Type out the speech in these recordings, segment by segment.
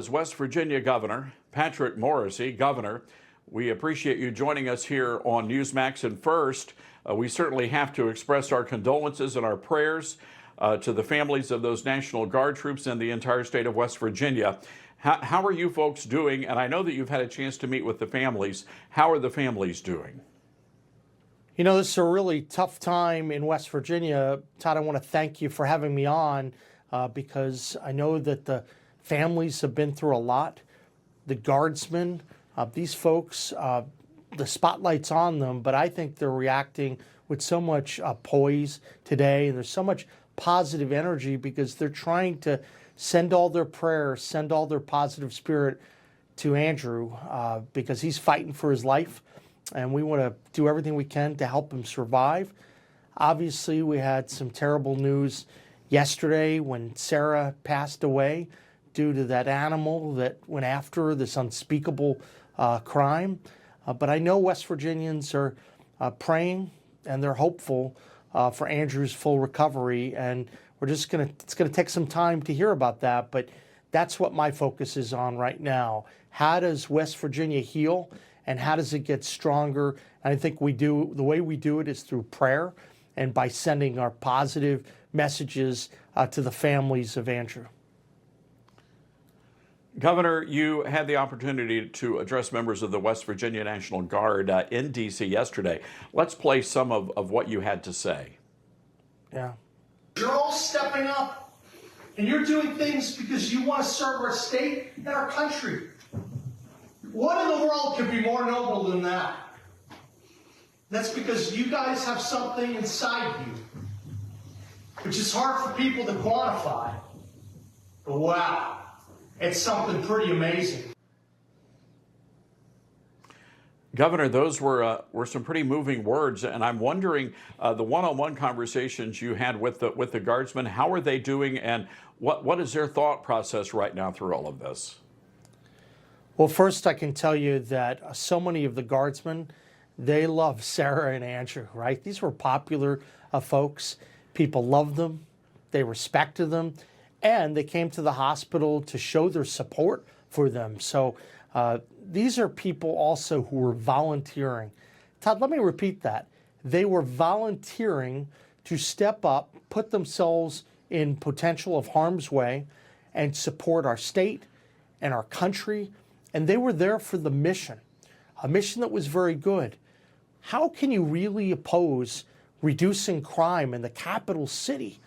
As West Virginia Governor Patrick Morrisey, Governor, we appreciate you joining us here on Newsmax. And first, we certainly have to express our condolences and our prayers to the families of those National Guard troops and the entire state of West Virginia. How are you folks doing? And I know that you've had a chance to meet with the families. How are the families doing? You know, this is a really tough time in West Virginia. Todd, I want to thank you for having me on because I know that the families have been through a lot. The Guardsmen, these folks, the spotlight's on them, but I think they're reacting with so much poise today, and there's so much positive energy because they're trying to send all their prayers, send all their positive spirit to Andrew because he's fighting for his life, and we want to do everything we can to help him survive. Obviously, we had some terrible news yesterday when Sarah passed away due to that animal that went after her, this unspeakable crime. But I know West Virginians are praying and they're hopeful for Andrew's full recovery. And it's going to take some time to hear about that. But that's what my focus is on right now. How does West Virginia heal and how does it get stronger? And I think the way we do it is through prayer and by sending our positive messages to the families of Andrew. Governor, you had the opportunity to address members of the West Virginia National Guard in D.C. yesterday. Let's play some of what you had to say. Yeah. You're all stepping up, and you're doing things because you want to serve our state and our country. What in the world could be more noble than that? That's because you guys have something inside you, which is hard for people to quantify. But wow. It's something pretty amazing. Governor, those were some pretty moving words, and I'm wondering the one-on-one conversations you had with the Guardsmen. How are they doing, and what is their thought process right now through all of this? Well, first I can tell you that so many of the Guardsmen, they love Sarah and Andrew, right? These were popular folks. People loved them. They respected them. And they came to the hospital to show their support for them. So these are people also who were volunteering. Todd, let me repeat that. They were volunteering to step up, put themselves in potential of harm's way, and support our state and our country. And they were there for the mission, a mission that was very good. How can you really oppose reducing crime in the capital city?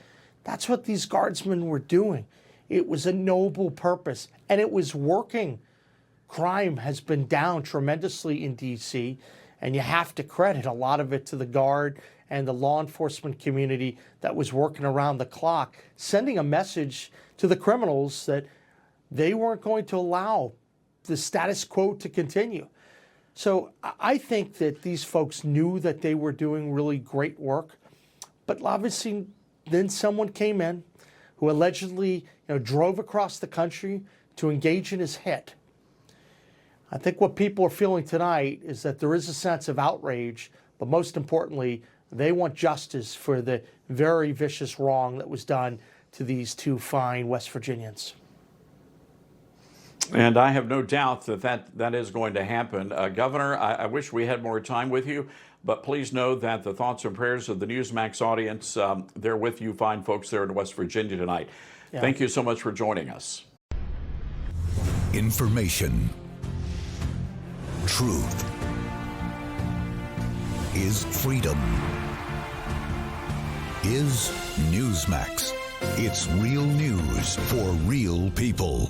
That's what these Guardsmen were doing. It was a noble purpose, and it was working. Crime has been down tremendously in D.C., and you have to credit a lot of it to the Guard and the law enforcement community that was working around the clock, sending a message to the criminals that they weren't going to allow the status quo to continue. So I think that these folks knew that they were doing really great work, but obviously then someone came in who allegedly drove across the country to engage in his hit. I think what people are feeling tonight is that there is a sense of outrage, but most importantly, they want justice for the very vicious wrong that was done to these two fine West Virginians. And I have no doubt that is going to happen. Governor, I wish we had more time with you, but please know that the thoughts and prayers of the Newsmax audience, they're with you fine folks there in West Virginia tonight. Yeah. Thank you so much for joining us. Information. Truth is freedom. Is Newsmax. It's real news for real people.